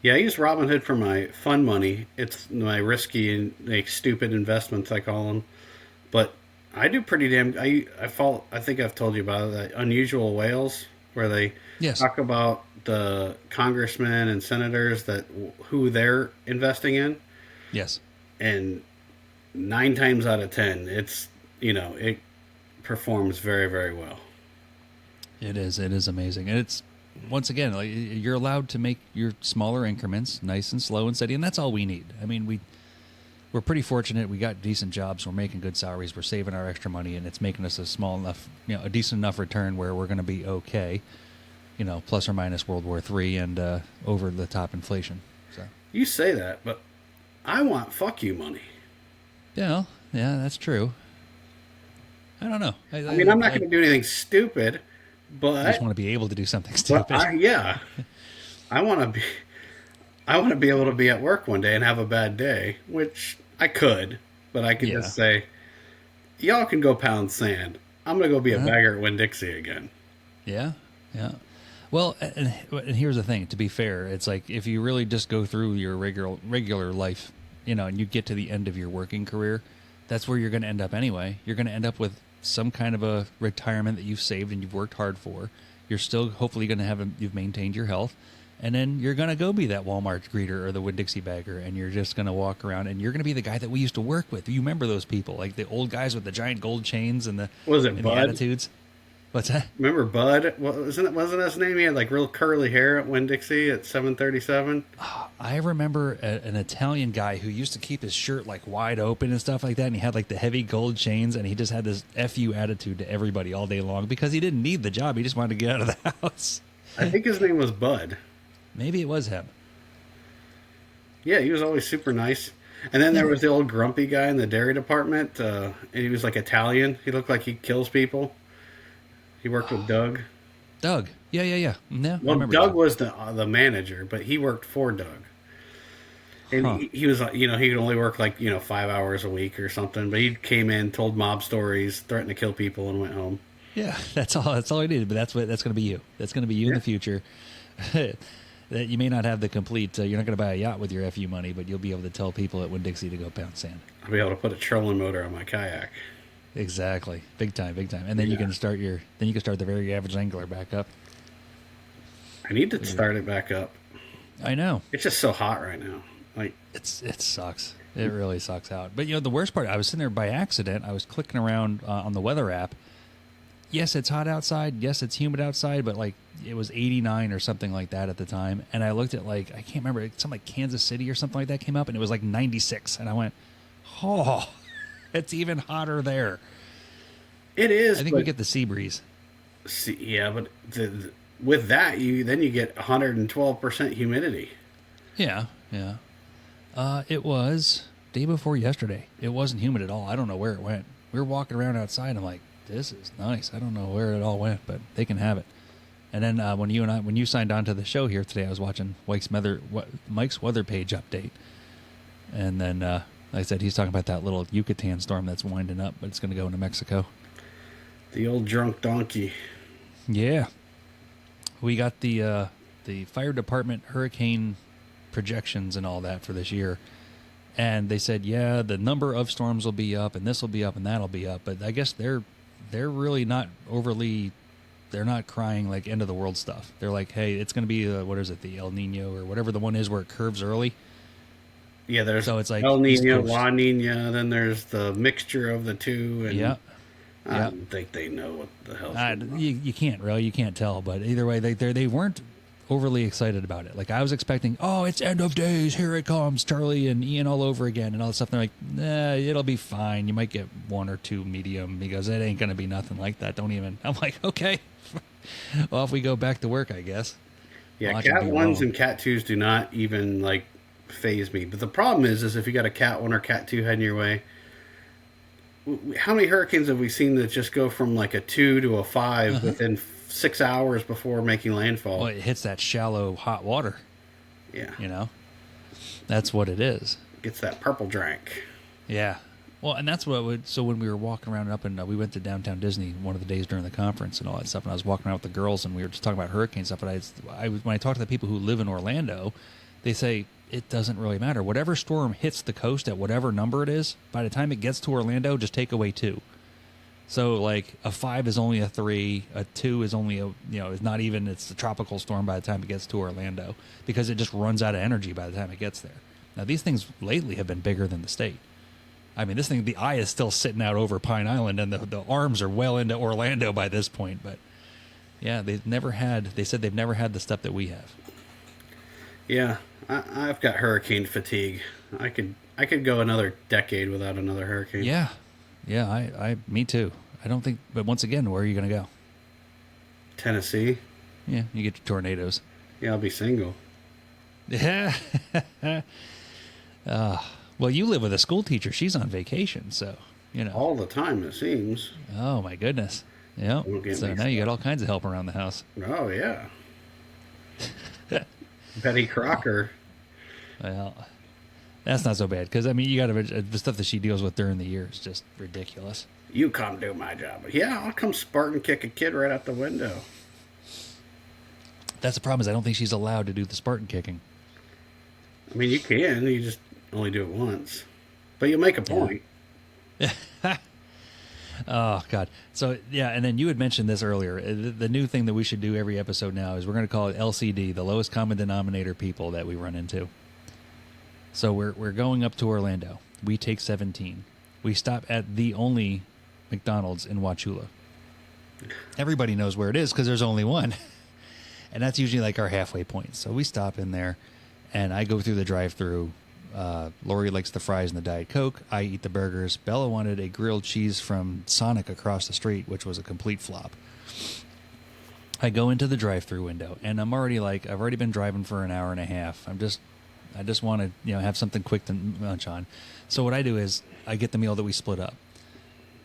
B: Yeah, I use Robinhood for my fun money. It's my risky and like stupid investments, I call them. But I do pretty damn. I think I've told you about it, that Unusual Whales, where they talk about the congressmen and senators who they're investing in.
A: Yes. And
B: 9 times out of 10, it's it performs very, very well.
A: It is amazing, and it's, once again, like, you're allowed to make your smaller increments nice and slow and steady, and that's all we need. I mean, we're pretty fortunate. We got decent jobs. We're making good salaries. We're saving our extra money, and it's making us a small enough, a decent enough return where we're going to be okay, plus or minus World War III and over the top inflation. So
B: you say that, but I want fuck you money.
A: Yeah, that's true. I don't know.
B: I mean, I'm not going to do anything stupid, but
A: I just want to be able to do something stupid.
B: I want to be able to be at work one day and have a bad day, which I could, but I could just say, y'all can go pound sand. I'm going to go be a bagger at Winn-Dixie again.
A: Yeah. Well, and here's the thing. To be fair, it's like if you really just go through your regular life, and you get to the end of your working career, that's where you're going to end up anyway. You're going to end up with some kind of a retirement that you've saved and you've worked hard for. You're still hopefully going to you've maintained your health, and then you're going to go be that Walmart greeter or the Winn-Dixie bagger, and you're just going to walk around, and you're going to be the guy that we used to work with. You remember those people, like the old guys with the giant gold chains and the attitudes? What's that?
B: Remember Bud? Wasn't his name? He had like real curly hair at Winn-Dixie at 737.
A: I remember an Italian guy who used to keep his shirt like wide open and stuff like that, and he had like the heavy gold chains, and he just had this FU attitude to everybody all day long because he didn't need the job. He just wanted to get out of the house.
B: I think his name was Bud.
A: Maybe it was him.
B: Yeah, he was always super nice. And then there was the old grumpy guy in the dairy department, and he was like Italian. He looked like he kills people. He worked with Doug.
A: Doug. Yeah. No, I
B: Well,
A: remember
B: Doug
A: Doug.
B: was the manager, but he worked for Doug. And
A: Huh.
B: he was, he could only work like 5 hours a week or something. But he came in, told mob stories, threatened to kill people, and went home.
A: Yeah, that's all. That's all I needed. But that's going to be you. That's going to be you in the future. That you may not have the complete. You're not going to buy a yacht with your FU money, but you'll be able to tell people at Winn-Dixie to go pound sand.
B: I'll be able to put a trolling motor on my kayak.
A: Exactly, big time. And then you can start the very average angler back up.
B: I need to start it back up.
A: I know.
B: It's just so hot right now. Like
A: it sucks. It really sucks out. But the worst part, I was sitting there by accident. I was clicking around on the weather app. Yes, it's hot outside. Yes, it's humid outside. But like it was 89 or something like that at the time. And I looked at I can't remember, something like Kansas City or something like that came up, and it was like 96. And I went, oh, it's even hotter there.
B: it is.
A: I think we get the sea breeze.
B: Yeah, but with that, you get 112% humidity.
A: Yeah. It was day before yesterday. It wasn't humid at all. I don't know where it went. We were walking around outside. I'm like, this is nice. I don't know where it all went, but they can have it. And then when you signed on to the show here today, I was watching Mike's weather page update. And then, like I said, he's talking about that little Yucatan storm that's winding up, but it's going to go into Mexico.
B: The old drunk donkey.
A: Yeah. We got the fire department hurricane projections and all that for this year. And they said, yeah, the number of storms will be up, and this will be up, and that'll be up. But I guess they're really not overly, they're not crying like end of the world stuff. They're like, hey, it's going to be, the El Nino or whatever the one is where it curves early.
B: Yeah, there's
A: so it's like
B: El Nino, La Nina, then there's the mixture of the two. And
A: yeah.
B: I don't think they know what the hell.
A: You can't, really. You can't tell. But either way, they weren't overly excited about it. Like I was expecting, oh, it's end of days, here it comes, Charlie and Ian all over again and all this stuff. And they're like, nah, it'll be fine. You might get one or two medium. He goes, it ain't going to be nothing like that. Don't even. I'm like, okay. Well, if we go back to work, I guess.
B: Yeah,
A: Watch
B: Cat 1s and Cat 2s do not even phase me. But the problem is if you got a Cat 1 or Cat 2 heading your way, how many hurricanes have we seen that just go from a 2 to a 5 within 6 hours before making landfall?
A: Well, it hits that shallow hot water.
B: Yeah.
A: That's what it is.
B: Gets that purple drink.
A: Yeah. Well, and that's so when we were walking around up and we went to downtown Disney one of the days during the conference and all that stuff, and I was walking around with the girls and we were just talking about hurricane stuff, but when I talk to the people who live in Orlando, they say it doesn't really matter. Whatever storm hits the coast at whatever number it is, by the time it gets to Orlando, just take away 2. So a 5 is only a 3, a 2 is only it's not even, it's a tropical storm by the time it gets to Orlando because it just runs out of energy by the time it gets there. Now these things lately have been bigger than the state. I mean, this thing, the eye is still sitting out over Pine Island and the arms are well into Orlando by this point. But yeah, they said they've never had the stuff that we have.
B: Yeah, I've got hurricane fatigue. I could go another decade without another hurricane.
A: Yeah, me too. I don't think, but once again, where are you going to go?
B: Tennessee.
A: Yeah, you get your tornadoes.
B: Yeah, I'll be single.
A: Yeah. Well, you live with a school teacher. She's on vacation, so,
B: All the time, it seems.
A: Oh, my goodness. Yeah. So now you got all kinds of help around the house.
B: Oh, yeah. Betty Crocker.
A: Well, that's not so bad because, I mean, you got the stuff that she deals with during the year is just ridiculous.
B: You come do my job. Yeah, I'll come Spartan kick a kid right out the window.
A: That's the problem is I don't think she's allowed to do the Spartan kicking.
B: I mean, you can. You just only do it once. But you'll make a point.
A: Yeah. Oh, God. So, yeah, and then you had mentioned this earlier. The new thing that we should do every episode now is we're going to call it LCD, the lowest common denominator people that we run into. So we're going up to Orlando. We take 17. We stop at the only McDonald's in Wauchula. Everybody knows where it is because there's only one. And that's usually our halfway point. So we stop in there, and I go through the drive-thru. Lori likes the fries and the Diet Coke. I eat the burgers. Bella wanted a grilled cheese from Sonic across the street, which was a complete flop. I go into the drive-thru window, and I'm already I've already been driving for an hour and a half. I just want to, have something quick to munch on. So what I do is I get the meal that we split up.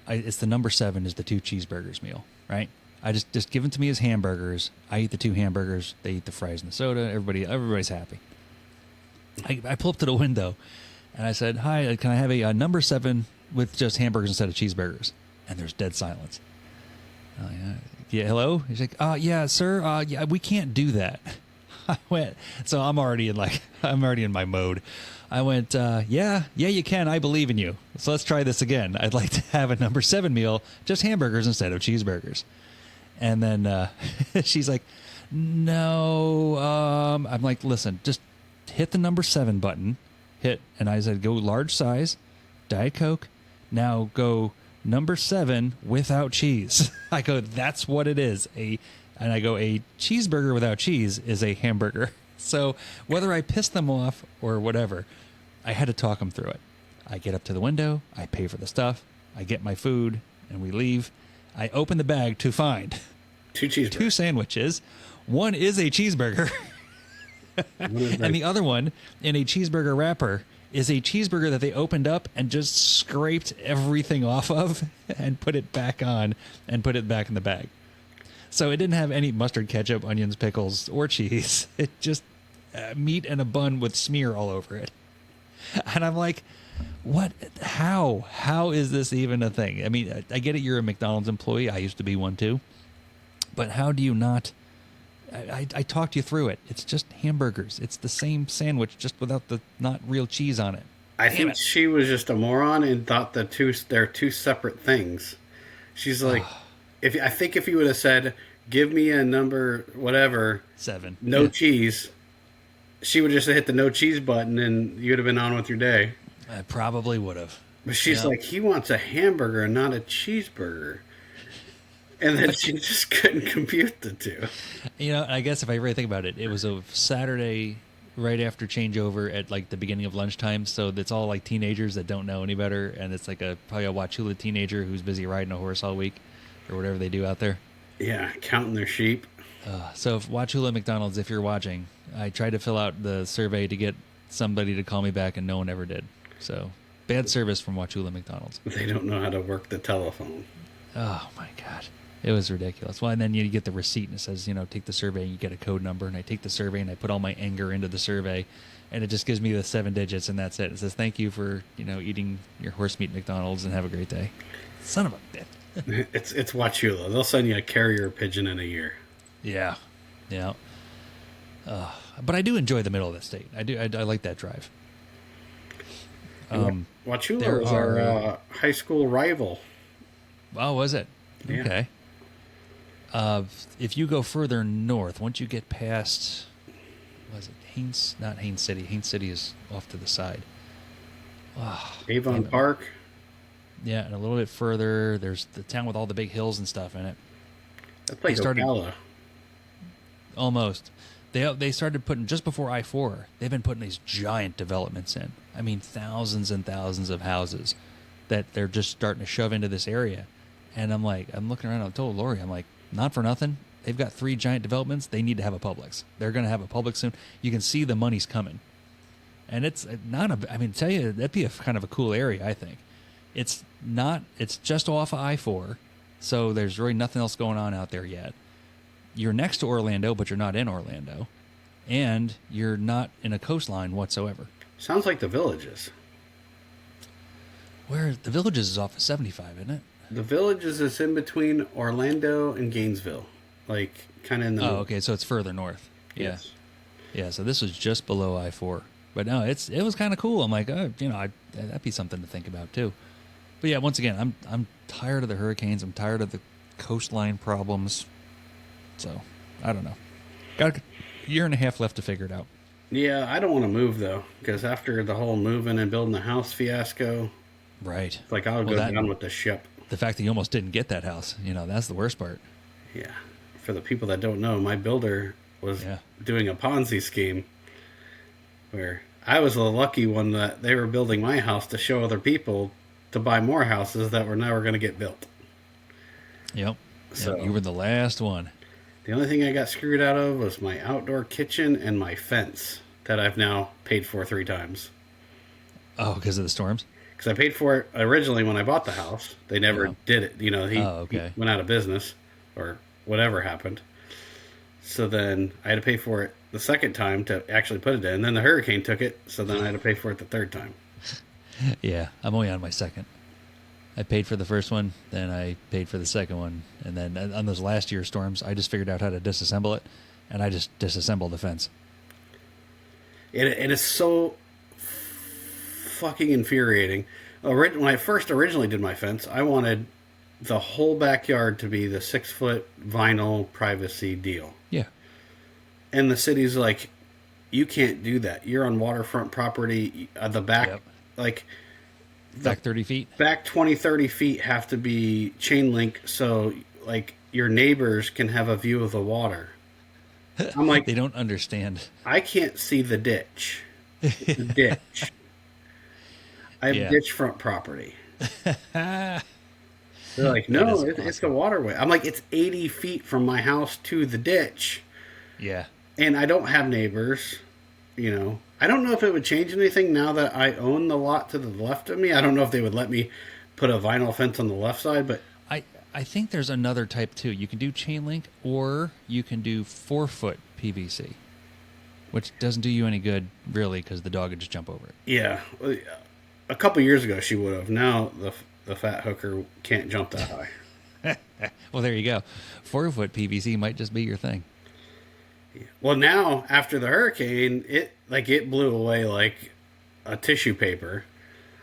A: It's the number 7 is the 2 cheeseburgers meal, right? I just give them to me as hamburgers. I eat the 2 hamburgers. They eat the fries and the soda. Everybody's happy. I pull up to the window, and I said, "Hi, can I have a number 7 with just hamburgers instead of cheeseburgers?" And there's dead silence. Yeah, hello? He's like, yeah, sir. Yeah, we can't do that. I went, so I'm already in my mode. I went, yeah, you can. I believe in you. So let's try this again. I'd like to have a number 7 meal, just hamburgers instead of cheeseburgers. And then she's like, no. I'm like, listen, just hit the number 7 button. And I said, go large size, Diet Coke. Now go number 7 without cheese. I go, that's what it is. And I go, a cheeseburger without cheese is a hamburger. So whether I pissed them off or whatever, I had to talk them through it. I get up to the window, I pay for the stuff, I get my food, and we leave. I open the bag to find 2 sandwiches. One is a cheeseburger, and the other one in a cheeseburger wrapper is a cheeseburger that they opened up and just scraped everything off of and put it back on and put it back in the bag. So it didn't have any mustard, ketchup, onions, pickles, or cheese. It just meat and a bun with smear all over it. And I'm like, what? How is this even a thing? I mean, I get it. You're a McDonald's employee. I used to be one too. But how do you not? I talked you through it. It's just hamburgers. It's the same sandwich, just without the not real cheese on it.
B: I think she was just a moron and thought they're 2 separate things. She's like, if you would have said, give me a number whatever
A: 7,
B: no cheese, she would just hit the no cheese button and you'd have been on with your day.
A: I probably would have.
B: But she's like, he wants a hamburger and not a cheeseburger. And then she just couldn't compute the 2.
A: I guess if I really think about it, it was a Saturday right after changeover at like the beginning of lunchtime. So it's all like teenagers that don't know any better. And it's like probably a Wauchula teenager who's busy riding a horse all week or whatever they do out there.
B: Yeah, counting their sheep.
A: So if Wauchula McDonald's, if you're watching, I tried to fill out the survey to get somebody to call me back and no one ever did. So bad service from Wauchula McDonald's.
B: They don't know how to work the telephone.
A: Oh my God. It was ridiculous. Well, and then you get the receipt and it says, take the survey and you get a code number. And I take the survey and I put all my anger into the survey. And it just gives me the 7 digits and that's it. It says, thank you for, eating your horse meat McDonald's and have a great day. Son of a bitch.
B: It's Wauchula. They'll send you a carrier pigeon in a year.
A: Yeah. Yeah. But I do enjoy the middle of the state. I do. I like that drive.
B: Wauchula was our high school rival.
A: Oh, was it?
B: Yeah.
A: Okay. If you go further north, once you get past, was it Haines? Not Haines City. Haines City is off to the side.
B: Avon Park.
A: Yeah, and a little bit further, there's the town with all the big hills and stuff in it.
B: That's like Ocala.
A: Almost. They started putting, just before I-4, they've been putting these giant developments in. I mean, thousands and thousands of houses that they're just starting to shove into this area. And I'm looking around, I told Lori, I'm like, not for nothing. They've got 3 giant developments. They need to have a Publix. They're going to have a Publix soon. You can see the money's coming. And it's tell you, that'd be a kind of a cool area, I think. It's just off of I-4, so there's really nothing else going on out there yet. You're next to Orlando, but you're not in Orlando. And you're not in a coastline whatsoever.
B: Sounds like the Villages.
A: Where the Villages is off of 75, isn't it?
B: The Villages is in between Orlando and Gainesville, like kind of in the.
A: Oh, okay, so it's further north.
B: Yes.
A: Yeah. So this was just below I-4, but no, it was kind of cool. I'm like, that'd be something to think about too. But yeah, once again, I'm tired of the hurricanes. I'm tired of the coastline problems. So I don't know. Got a year and a half left to figure it out.
B: Yeah, I don't want to move though, because after the whole moving and building the house fiasco,
A: right?
B: It's like I'll go down with the ship.
A: The fact that you almost didn't get that house, that's the worst part.
B: Yeah. For the people that don't know, my builder was doing a Ponzi scheme where I was the lucky one that they were building my house to show other people to buy more houses that were never going to get built.
A: Yep. So you were the last one.
B: The only thing I got screwed out of was my outdoor kitchen and my fence. that I've now paid for 3 times.
A: Oh, because of the storms?
B: Because I paid for it originally when I bought the house. They never did it. He went out of business or whatever happened. So then I had to pay for it the second time to actually put it in. And then the hurricane took it, so then I had to pay for it the third time.
A: Yeah, I'm only on my second. I paid for the first one, then I paid for the second one, and then on those last year storms, I just figured out how to disassemble it, and I just disassembled the fence.
B: It is so fucking infuriating. When I first originally did my fence, I wanted the whole backyard to be the 6-foot vinyl privacy deal.
A: Yeah.
B: And the city's like, you can't do that. You're on waterfront property. The back,
A: back 30 feet?
B: Back 20, 30 feet have to be chain link so, your neighbors can have a view of the water. I'm like...
A: They don't understand.
B: I can't see the ditch. The ditch. I have ditch front property. They're like, no, it's the waterway. I'm like, it's 80 feet from my house to the ditch.
A: Yeah.
B: And I don't have neighbors, I don't know if it would change anything now that I own the lot to the left of me. I don't know if they would let me put a vinyl fence on the left side, but...
A: I think there's another type, too. You can do chain link, or you can do 4-foot PVC, which doesn't do you any good, really, because the dog would just jump over it.
B: Yeah. A couple years ago, she would have. Now, the fat hooker can't jump that high.
A: Well, there you go. 4-foot PVC might just be your thing.
B: Well, now, after the hurricane, it blew away like a tissue paper.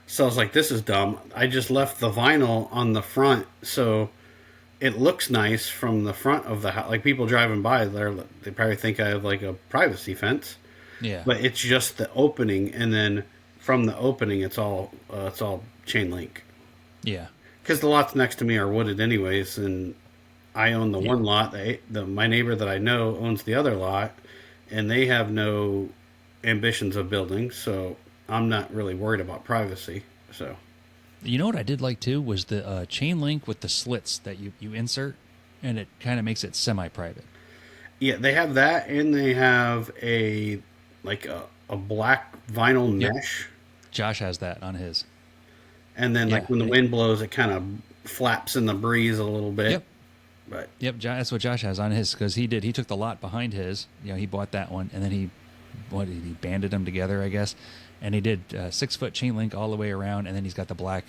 B: So I was like, this is dumb. I just left the vinyl on the front, so it looks nice from the front of the house. Like, people driving by, they probably think I have, a privacy fence.
A: Yeah.
B: But it's just the opening, and then from the opening, it's all chain link.
A: Yeah.
B: Because the lots next to me are wooded anyways, and... I own the one lot. My neighbor that I know owns the other lot, and they have no ambitions of building, so I'm not really worried about privacy. So,
A: you know what I did like too was the chain link with the slits that you insert, and it kind of makes it semi-private.
B: Yeah, they have that, and they have a black vinyl mesh.
A: Josh has that on his.
B: And then when the wind blows, it kind of flaps in the breeze a little bit.
A: Yep.
B: But
A: that's what Josh has on his, because he took the lot behind his. He bought that one, and then he banded them together, I guess, and he did 6-foot chain link all the way around, and then he's got the black,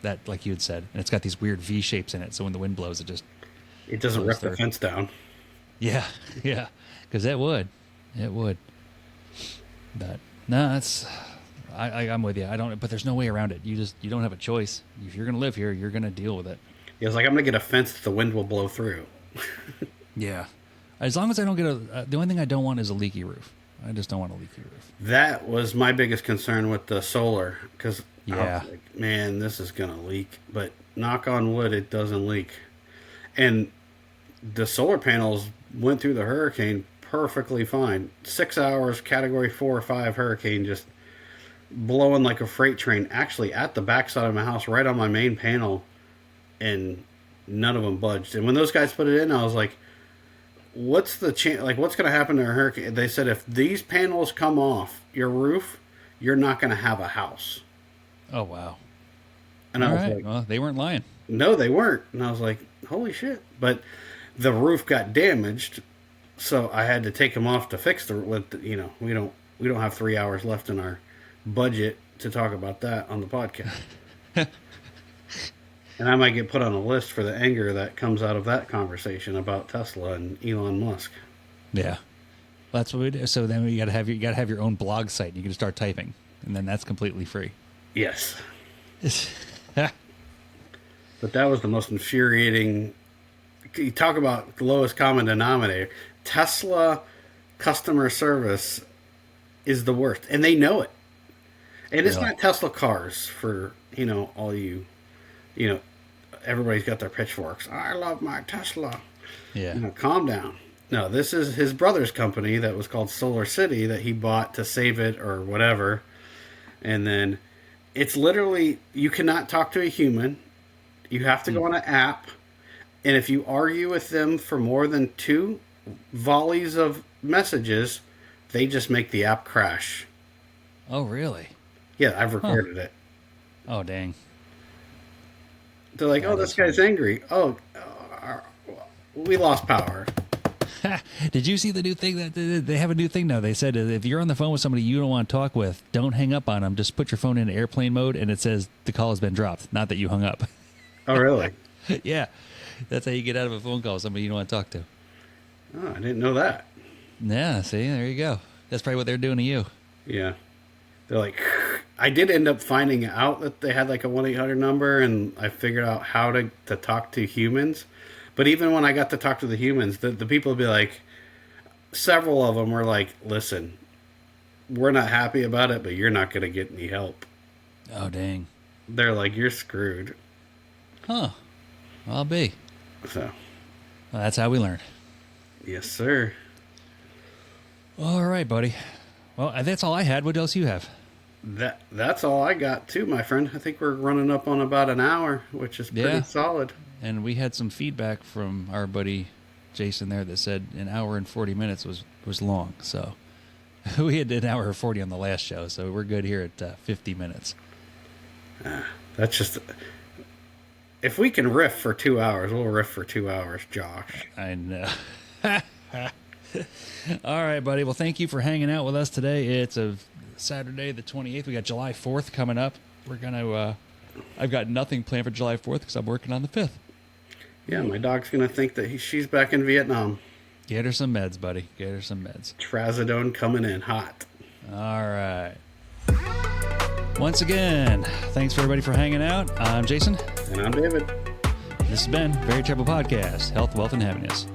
A: that, like you had said, and it's got these weird V shapes in it, so when the wind blows, it
B: doesn't rip the fence down.
A: Yeah, because it would. But no, I'm with you. But there's no way around it. You don't have a choice. If you're gonna live here, you're gonna deal with it.
B: It was like, I'm going to get a fence that the wind will blow through.
A: Yeah. As long as I don't get the only thing I don't want is a leaky roof. I just don't want a leaky roof.
B: That was my biggest concern with the solar, because I was like, man, this is going to leak. But knock on wood, it doesn't leak. And the solar panels went through the hurricane perfectly fine. 6 hours, category 4 or 5 hurricane, just blowing like a freight train, actually at the backside of my house, right on my main panel. And none of them budged. And when those guys put it in, I was like, what's the chance? What's going to happen to a hurricane? They said, if these panels come off your roof, you're not going to have a house.
A: Oh, wow.
B: And I was like,
A: well, they weren't lying.
B: No, they weren't. And I was like, holy shit. But the roof got damaged, so I had to take them off to fix we don't have 3 hours left in our budget to talk about that on the podcast. And I might get put on a list for the anger that comes out of that conversation about Tesla and Elon Musk.
A: Yeah, that's what we do. So then you got to have your own blog site. You can just start typing, and then that's completely free.
B: Yes. But that was the most infuriating. You talk about the lowest common denominator. Tesla customer service is the worst, and they know it. And it's not Tesla cars for all you. Everybody's got their pitchforks. I love my Tesla.
A: Yeah.
B: Calm down. No, this is his brother's company that was called Solar City that he bought to save it or whatever. And then it's literally, you cannot talk to a human. You have to go on an app. And if you argue with them for more than 2 volleys of messages, they just make the app crash.
A: Oh, really?
B: Yeah, I've recorded it.
A: Oh, dang.
B: They're like, oh, this guy's angry. Oh, we lost power.
A: Did you see the new thing that they have a new thing now? They said if you're on the phone with somebody you don't want to talk with, don't hang up on them. Just put your phone in airplane mode, and it says the call has been dropped. Not that you hung up.
B: Oh, really?
A: Yeah, that's how you get out of a phone call with somebody you don't want to talk to.
B: Oh, I didn't know that.
A: Yeah, see, there you go. That's probably what they're doing to you.
B: Yeah, they're like, I did end up finding out that they had like a 1-800 number, and I figured out how to talk to humans. But even when I got to talk to the humans, the people would be like, several of them were like, listen, we're not happy about it, but you're not going to get any help.
A: Oh, dang.
B: They're like, you're screwed.
A: Huh. I'll be.
B: So.
A: Well, that's how we learn.
B: Yes, sir.
A: All right, buddy. Well, that's all I had. What else you have?
B: That's all I got, too, my friend. I think we're running up on about an hour, which is pretty solid.
A: And we had some feedback from our buddy Jason there that said an hour and 40 minutes was long. So we had an hour and 40 on the last show, so we're good here at 50 minutes.
B: That's just... If we can riff for 2 hours, we'll riff for 2 hours, Josh.
A: I know. All right, buddy. Well, thank you for hanging out with us today. It's a Saturday the 28th. We got July 4th coming up. We're going to... I've got nothing planned for July 4th because I'm working on the 5th.
B: Yeah, my dog's going to think that she's back in Vietnam.
A: Get her some meds, buddy. Get her some meds.
B: Trazodone coming in hot.
A: All right. Once again, thanks for everybody for hanging out. I'm Jason.
B: And I'm David.
A: This has been Very Trouble Podcast, Health, Wealth, and Happiness.